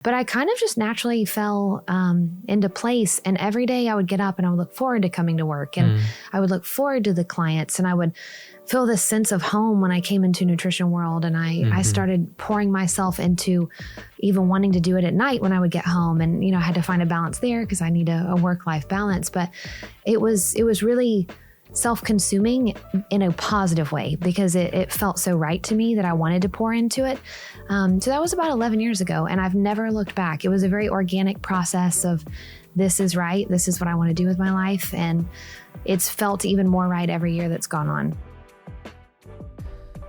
But I kind of just naturally fell into place. And every day I would get up and I would look forward to coming to work. And I would look forward to the clients. And I would feel this sense of home when I came into Nutrition World. And I started pouring myself into even wanting to do it at night when I would get home. And, I had to find a balance there because I need a work-life balance. But it was really self-consuming in a positive way because it felt so right to me that I wanted to pour into it. So that was about 11 years ago, and I've never looked back. It was a very organic process of this is right, this is what I want to do with my life, and it's felt even more right every year that's gone on.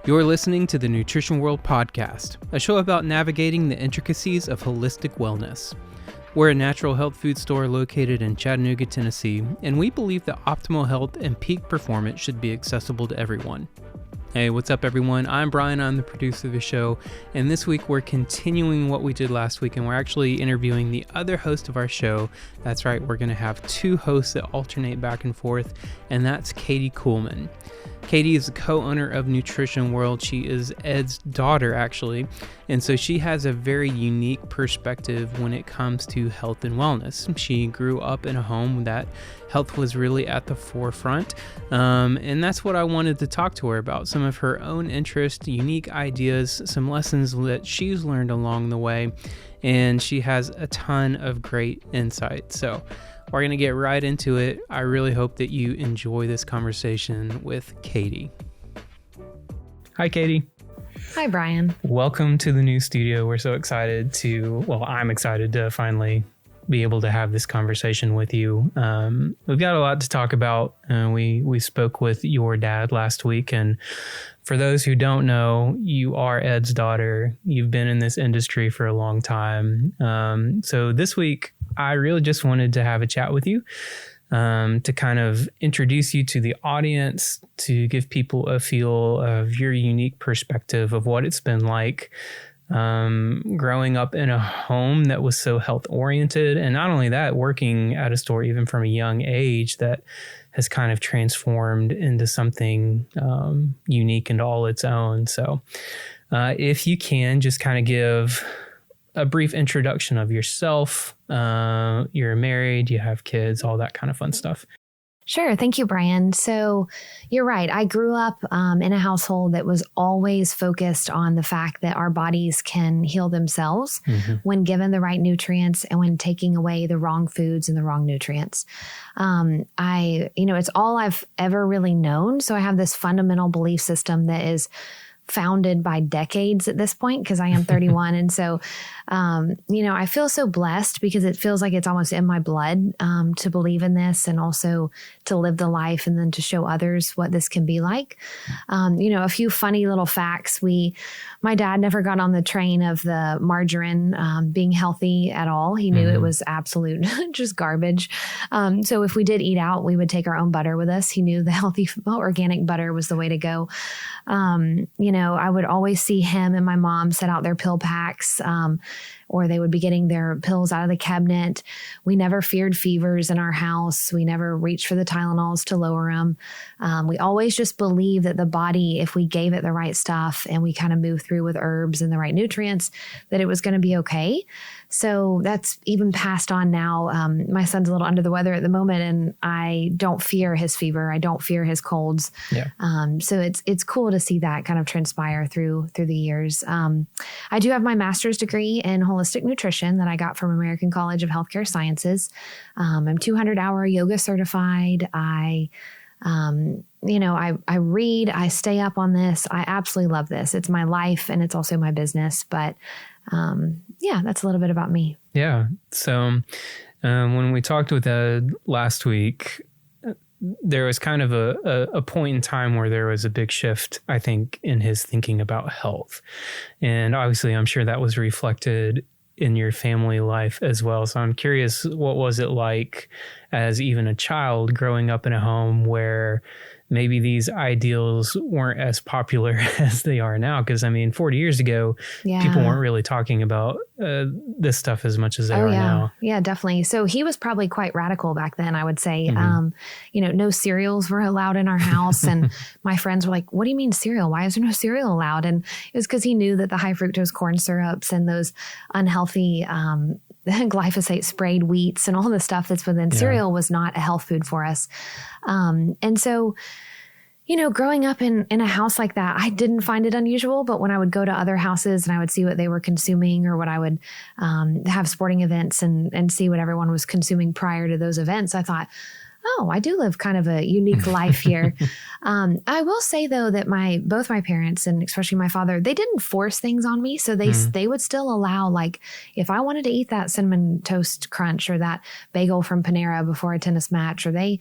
You're listening to the Nutrition World Podcast, a show about navigating the intricacies of holistic wellness. We're a natural health food store located in Chattanooga, Tennessee, and we believe that optimal health and peak performance should be accessible to everyone. Hey, what's up everyone? I'm Brian, I'm the producer of the show, and this week we're continuing what we did last week, and we're actually interviewing the other host of our show. That's right, we're going to have two hosts that alternate back and forth, and that's Cady Kuhlman. Cady is the co-owner of Nutrition World. She is Ed's daughter, actually, and so she has a very unique perspective when it comes to health and wellness. She grew up in a home that health was really at the forefront, and that's what I wanted to talk to her about, some of her own interests, unique ideas, some lessons that she's learned along the way, and she has a ton of great insight. So we're going to get right into it. I really hope that you enjoy this conversation with Cady. Hi, Cady. Hi, Brian. Welcome to the new studio. We're so excited I'm excited to finally be able to have this conversation with you. We've got a lot to talk about. We spoke with your dad last week, and for those who don't know, you are Ed's daughter. You've been in this industry for a long time. So this week, I really just wanted to have a chat with you to kind of introduce you to the audience, to give people a feel of your unique perspective of what it's been like growing up in a home that was so health oriented. And not only that, working at a store even from a young age that has kind of transformed into something unique and all its own. So if you can just kind of give a brief introduction of yourself. You're married, you have kids, all that kind of fun stuff. Sure. Thank you, Brian. So you're right. I grew up in a household that was always focused on the fact that our bodies can heal themselves when given the right nutrients and when taking away the wrong foods and the wrong nutrients. It's all I've ever really known. So I have this fundamental belief system that is founded by decades at this point because I am 31. And so, I feel so blessed because it feels like it's almost in my blood to believe in this and also to live the life and then to show others what this can be like. A few funny little facts. My dad never got on the train of the margarine being healthy at all. He knew it was absolute just garbage. So if we did eat out, we would take our own butter with us. He knew the healthy organic butter was the way to go. I would always see him and my mom set out their pill packs, or they would be getting their pills out of the cabinet. We never feared fevers in our house. We never reached for the Tylenols to lower them. We always just believed that the body, if we gave it the right stuff and we kind of moved through with herbs and the right nutrients, that it was going to be okay. So that's even passed on now. My son's a little under the weather at the moment, and I don't fear his fever. I don't fear his colds. Yeah. So it's cool to see that kind of transpire through the years. I do have my master's degree in holistic nutrition that I got from American College of Healthcare Sciences. I'm 200-hour yoga certified. I read, I stay up on this. I absolutely love this. It's my life and it's also my business. But that's a little bit about me. Yeah. So when we talked with Ed last week, there was kind of a point in time where there was a big shift, I think, in his thinking about health. And obviously, I'm sure that was reflected in your family life as well. So I'm curious, what was it like as even a child growing up in a home where maybe these ideals weren't as popular as they are now. Because 40 years ago, people weren't really talking about this stuff as much as they are now. Yeah, definitely. So he was probably quite radical back then, I would say. No cereals were allowed in our house. And my friends were like, what do you mean cereal? Why is there no cereal allowed? And it was because he knew that the high fructose corn syrups and those unhealthy glyphosate sprayed wheats and all the stuff that's within cereal was not a health food for us. And so, growing up in a house like that, I didn't find it unusual. But when I would go to other houses and I would see what they were consuming, or what I would have sporting events and see what everyone was consuming prior to those events, I thought, oh, I do live kind of a unique life here. I will say, though, that both my parents, and especially my father, they didn't force things on me. So they would still allow, like, if I wanted to eat that cinnamon toast crunch or that bagel from Panera before a tennis match, or I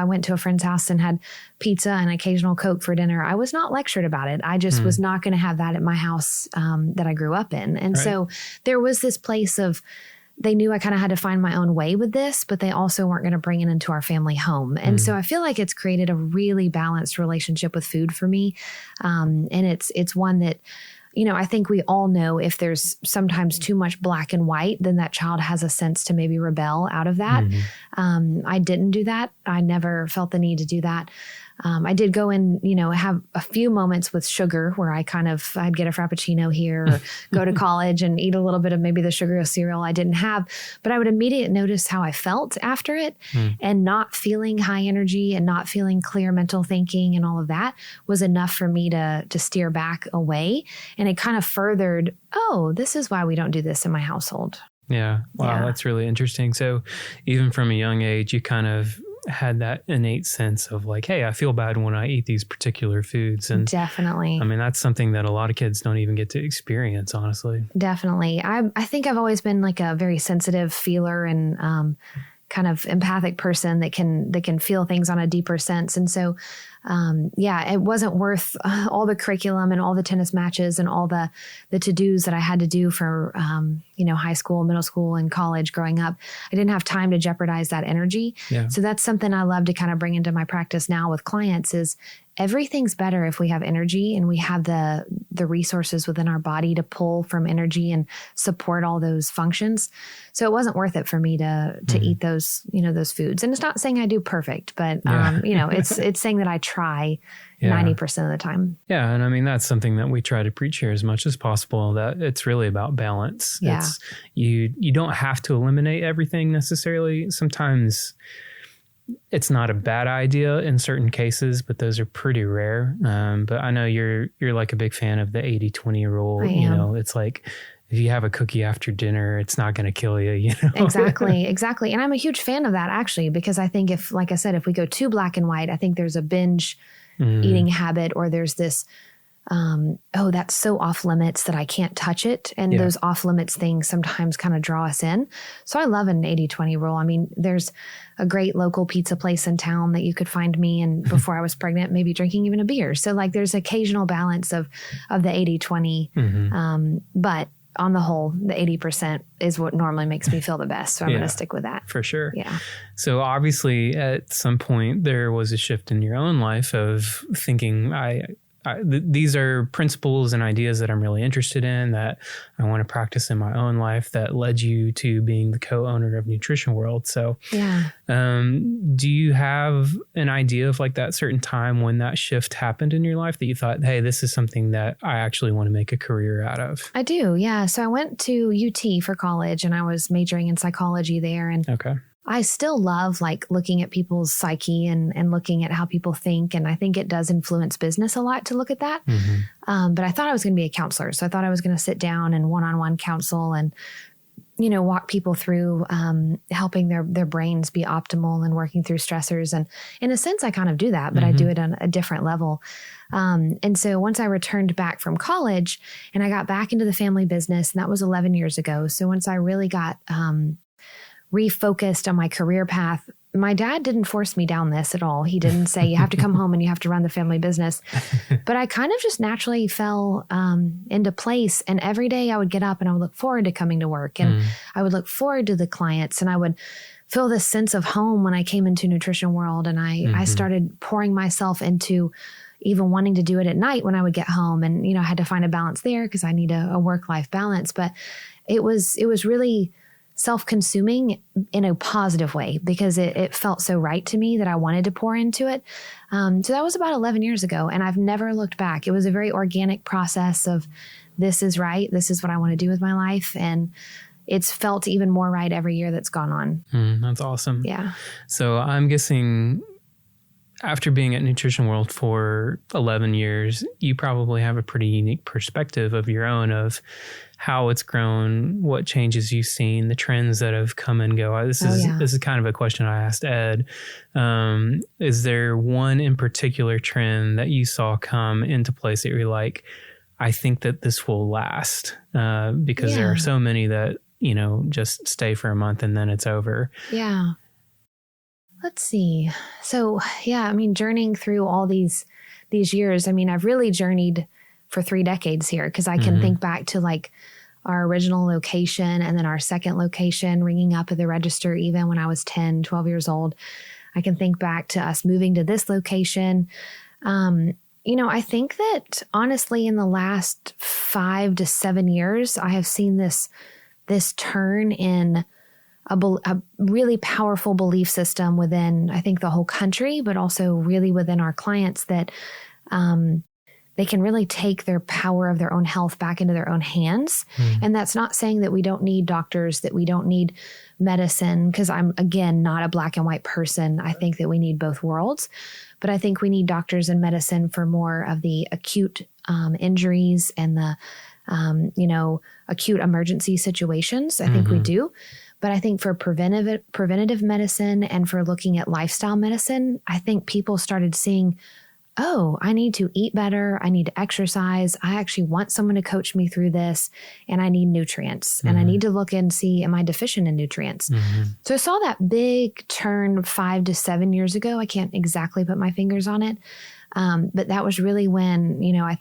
went to a friend's house and had pizza and occasional Coke for dinner, I was not lectured about it. I just was not going to have that at my house that I grew up in. And so there was this place of, they knew I kind of had to find my own way with this, but they also weren't going to bring it into our family home. And so I feel like it's created a really balanced relationship with food for me. And it's one that, I think we all know if there's sometimes too much black and white, then that child has a sense to maybe rebel out of that. I didn't do that. I never felt the need to do that. I did go and, have a few moments with sugar where I'd get a Frappuccino here, or go to college and eat a little bit of maybe the sugar cereal I didn't have, but I would immediately notice how I felt after it, and not feeling high energy and not feeling clear mental thinking and all of that was enough for me to steer back away. And it kind of furthered, oh, this is why we don't do this in my household. Yeah. Wow. That's really interesting. So even from a young age, you kind of had that innate sense of like, hey, I feel bad when I eat these particular foods. And definitely. That's something that a lot of kids don't even get to experience, honestly. Definitely. I think I've always been like a very sensitive feeler and kind of empathic person that can feel things on a deeper sense. And so, it wasn't worth all the curriculum and all the tennis matches and all the to-dos that I had to do for, high school, middle school, and college growing up. I didn't have time to jeopardize that energy. Yeah. So that's something I love to kind of bring into my practice now with clients is everything's better if we have energy and we have the resources within our body to pull from energy and support all those functions. So it wasn't worth it for me to eat those, those foods. And it's not saying I do perfect, but, it's saying that I try 90% of the time. Yeah. And that's something that we try to preach here as much as possible, that it's really about balance. Yeah. You don't have to eliminate everything necessarily. Sometimes it's not a bad idea in certain cases, but those are pretty rare. But I know you're like a big fan of the 80-20 rule. I am. It's like, if you have a cookie after dinner, it's not going to kill you, Exactly. And I'm a huge fan of that, actually, because I think if we go too black and white, I think there's a binge eating habit, or there's this, that's so off limits that I can't touch it. And those off limits things sometimes kind of draw us in. So I love an 80-20 rule. There's a great local pizza place in town that you could find me. And before I was pregnant, maybe drinking even a beer. So there's occasional balance of the 80-20. But on the whole, the 80% is what normally makes me feel the best. So I'm going to stick with that. For sure. Yeah. So obviously at some point there was a shift in your own life of thinking, these are principles and ideas that I'm really interested in, that I want to practice in my own life, that led you to being the co-owner of Nutrition World. So do you have an idea of like that certain time when that shift happened in your life that you thought, hey, this is something that I actually want to make a career out of? I do. Yeah. So I went to UT for college and I was majoring in psychology there. And I still love looking at people's psyche and looking at how people think. And I think it does influence business a lot to look at that. But I thought I was going to be a counselor. So I thought I was going to sit down and one-on-one counsel and, walk people through helping their brains be optimal and working through stressors. And in a sense, I kind of do that, but I do it on a different level. And so once I returned back from college and I got back into the family business, and that was 11 years ago. So once I really got refocused on my career path, my dad didn't force me down this at all. He didn't say, you have to come home and you have to run the family business. But I kind of just naturally fell into place. And every day I would get up and I would look forward to coming to work. And I would look forward to the clients. And I would feel this sense of home when I came into Nutrition World. And I started pouring myself into even wanting to do it at night when I would get home. And, I had to find a balance there because I need a work-life balance. But it was really self-consuming in a positive way because it felt so right to me that I wanted to pour into it. So that was about 11 years ago, and I've never looked back. It was a very organic process of this is right. This is what I want to do with my life. And it's felt even more right every year that's gone on. That's awesome. Yeah. So I'm guessing after being at Nutrition World for 11 years, you probably have a pretty unique perspective of your own of how it's grown, what changes you've seen, the trends that have come and go. This is kind of a question I asked Ed. Is there one in particular trend that you saw come into place that you're like, I think that this will last? Because there are so many that, just stay for a month and then it's over. Yeah. Let's see. So, journeying through all these years, I've really journeyed for 3 decades here because I can think back to like our original location and then our second location ringing up at the register even when I was 10, 12 years old. I can think back to us moving to this location. I think that honestly in the last 5 to 7 years, I have seen this turn in a really powerful belief system within, I think, the whole country, but also really within our clients that they can really take their power of their own health back into their own hands. And that's not saying that we don't need doctors, that we don't need medicine, because I'm, again, not a black and white person. I think that we need both worlds, but I think we need doctors and medicine for more of the acute injuries and the, acute emergency situations. I think we do. But I think for preventative medicine and for looking at lifestyle medicine, I think people started seeing, oh, I need to eat better. I need to exercise. I actually want someone to coach me through this, and I need nutrients. And I need to look and see, am I deficient in nutrients? So I saw that big turn 5 to 7 years ago. I can't exactly put my fingers on it. But that was really when, I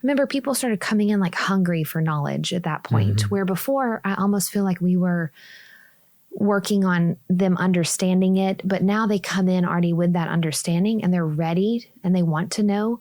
remember people started coming in like hungry for knowledge at that point, where before I almost feel like we were working on them understanding it, but now they come in already with that understanding and they're ready and they want to know.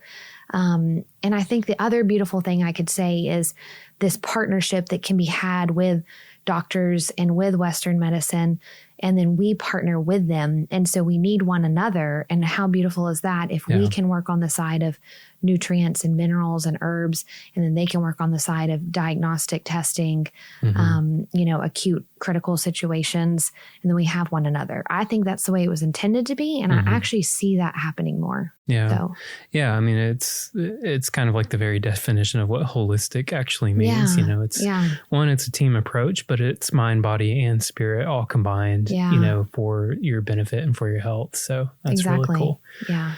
And I think the other beautiful thing I could say is this partnership that can be had with doctors and with Western medicine, and then we partner with them. And so we need one another. And how beautiful is that if we can work on the side of nutrients and minerals and herbs, and then they can work on the side of diagnostic testing, acute critical situations, and then we have one another. I think that's the way it was intended to be. And I actually see that happening more. Yeah. So. Yeah. It's kind of like the very definition of what holistic actually means. It's a team approach, but it's mind, body, and spirit all combined, for your benefit and for your health. So that's really cool. Yeah.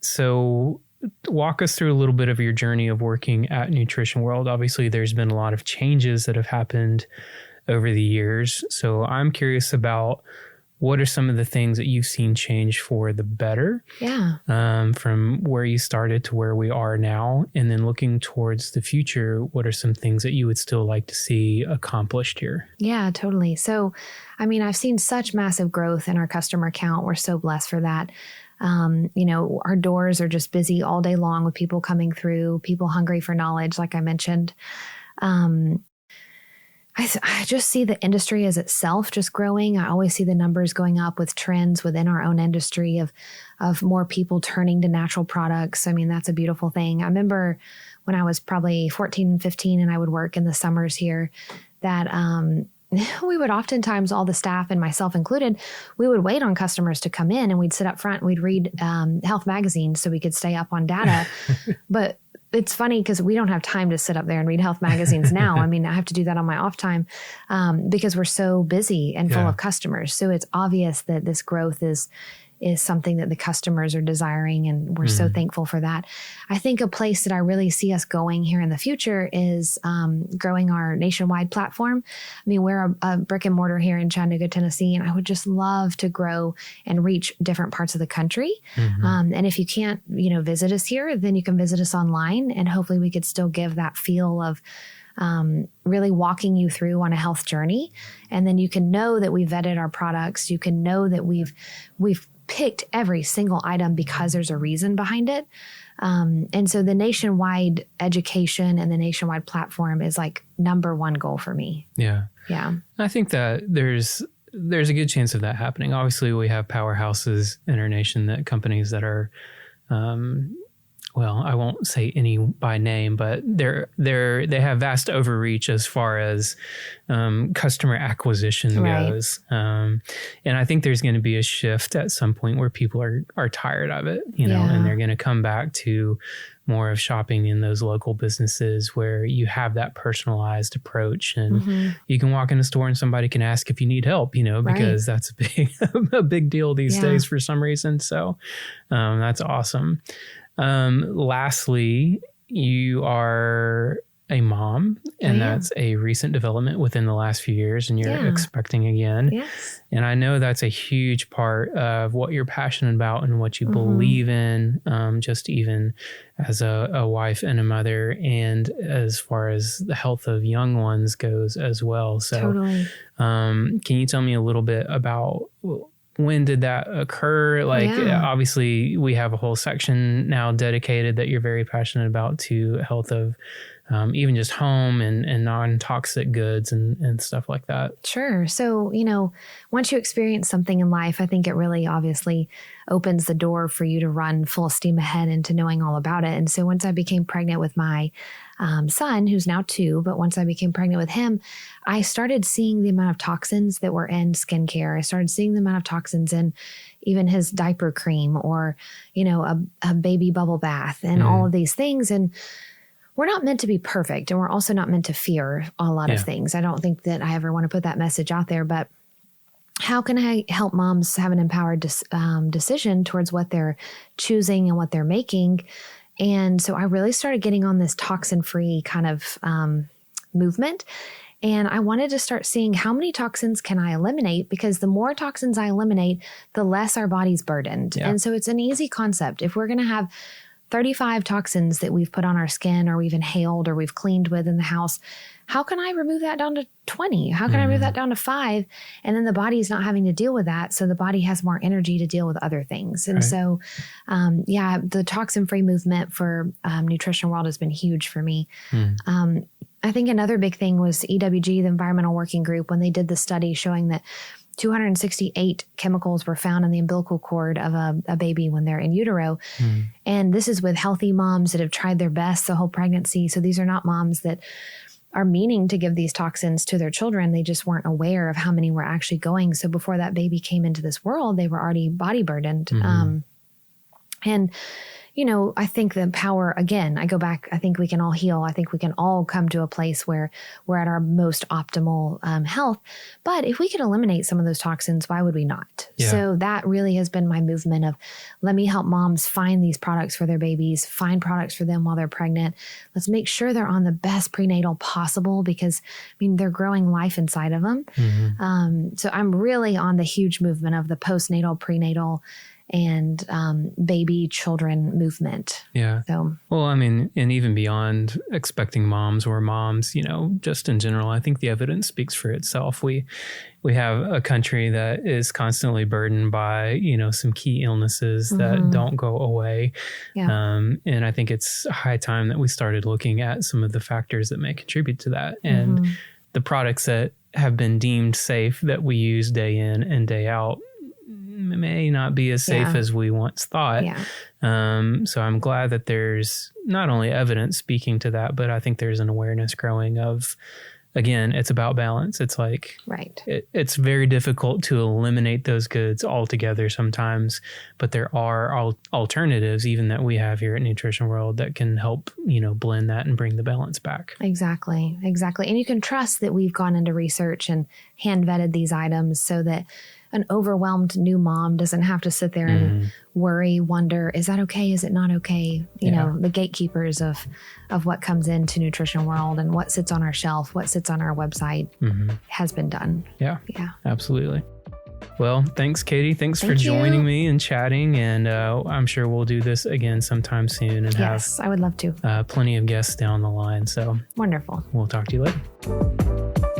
So walk us through a little bit of your journey of working at Nutrition World. Obviously, there's been a lot of changes that have happened over the years. So I'm curious about what are some of the things that you've seen change for the better? Yeah. From where you started to where we are now, and then looking towards the future, what are some things that you would still like to see accomplished here? Yeah, totally. So, I've seen such massive growth in our customer count. We're so blessed for that. Our doors are just busy all day long with people coming through, people hungry for knowledge, like I mentioned. I just see the industry as itself just growing. I always see the numbers going up with trends within our own industry of more people turning to natural products. That's a beautiful thing. I remember when I was probably 14 and 15 and I would work in the summers here that we would oftentimes, all the staff and myself included, we would wait on customers to come in and we'd sit up front and we'd read health magazines so we could stay up on data. But it's funny because we don't have time to sit up there and read health magazines now. I have to do that on my off time because we're so busy and full of customers. So it's obvious that this growth is is something that the customers are desiring. And we're so thankful for that. I think a place that I really see us going here in the future is growing our nationwide platform. I mean, we're a brick and mortar here in Chattanooga, Tennessee, and I would just love to grow and reach different parts of the country. And if you can't, visit us here, then you can visit us online, and hopefully we could still give that feel of really walking you through on a health journey. And then you can know that we vetted our products. You can know that we've picked every single item because there's a reason behind it. And so the nationwide education and the nationwide platform is like number one goal for me. Yeah. Yeah. I think that there's a good chance of that happening. Obviously, we have powerhouses in our nation, that companies that are, well, I won't say any by name, but they have vast overreach as far as customer acquisition goes. And I think there's going to be a shift at some point where people are tired of it, and they're going to come back to more of shopping in those local businesses where you have that personalized approach, and you can walk in a store and somebody can ask if you need help, because that's a big deal these days for some reason. So that's awesome. Lastly, you are a mom, and that's a recent development within the last few years, and you're expecting again. Yes. And I know that's a huge part of what you're passionate about and what you believe in, just even as a wife and a mother, and as far as the health of young ones goes as well. So totally. Can you tell me a little bit about when did that occur? Obviously we have a whole section now dedicated that you're very passionate about to health of even just home and non-toxic goods and stuff like that. Sure. So, once you experience something in life, I think it really obviously opens the door for you to run full steam ahead into knowing all about it. And so once I became pregnant with my son, who's now 2, but once I became pregnant with him, I started seeing the amount of toxins that were in skincare. I started seeing the amount of toxins in even his diaper cream or, a baby bubble bath and all of these things. And we're not meant to be perfect, and we're also not meant to fear a lot of things. I don't think that I ever want to put that message out there, but how can I help moms have an empowered decision towards what they're choosing and what they're making? And so I really started getting on this toxin-free kind of movement. And I wanted to start seeing how many toxins can I eliminate, because the more toxins I eliminate, the less our body's burdened. Yeah. And so it's an easy concept. If we're going to have 35 toxins that we've put on our skin or we've inhaled or we've cleaned with in the house, how can I remove that down to 20? How can I move that down to 5? And then the body is not having to deal with that. So the body has more energy to deal with other things. And so, the toxin-free movement for Nutrition World has been huge for me. I think another big thing was EWG, the Environmental Working Group, when they did the study showing that 268 chemicals were found in the umbilical cord of a baby when they're in utero. And this is with healthy moms that have tried their best the whole pregnancy. So these are not moms that are meaning to give these toxins to their children. They just weren't aware of how many were actually going. So before that baby came into this world, they were already body burdened. And I think the power, again, I go back, I think we can all heal. I think we can all come to a place where we're at our most optimal health. But if we could eliminate some of those toxins, why would we not? Yeah. So that really has been my movement of, let me help moms find these products for their babies, find products for them while they're pregnant. Let's make sure they're on the best prenatal possible, because they're growing life inside of them. So I'm really on the huge movement of the postnatal, prenatal, and baby children movement. Yeah. So, well, and even beyond expecting moms or moms, just in general, I think the evidence speaks for itself. We have a country that is constantly burdened by, some key illnesses that don't go away. Yeah. And I think it's high time that we started looking at some of the factors that may contribute to that. And the products that have been deemed safe that we use day in and day out may not be as safe as we once thought. Yeah. So I'm glad that there's not only evidence speaking to that, but I think there's an awareness growing of, again, it's about balance. It's like, it's very difficult to eliminate those goods altogether sometimes, but there are alternatives even that we have here at Nutrition World that can help, blend that and bring the balance back. Exactly. And you can trust that we've gone into research and hand vetted these items so that an overwhelmed new mom doesn't have to sit there and worry, wonder, is that okay? Is it not okay? You know, the gatekeepers of what comes into Nutrition World and what sits on our shelf, what sits on our website has been done. Yeah, absolutely. Well, thanks, Cady. Thanks for joining me and chatting. And I'm sure we'll do this again sometime soon and I would love to. Plenty of guests down the line. So wonderful. We'll talk to you later.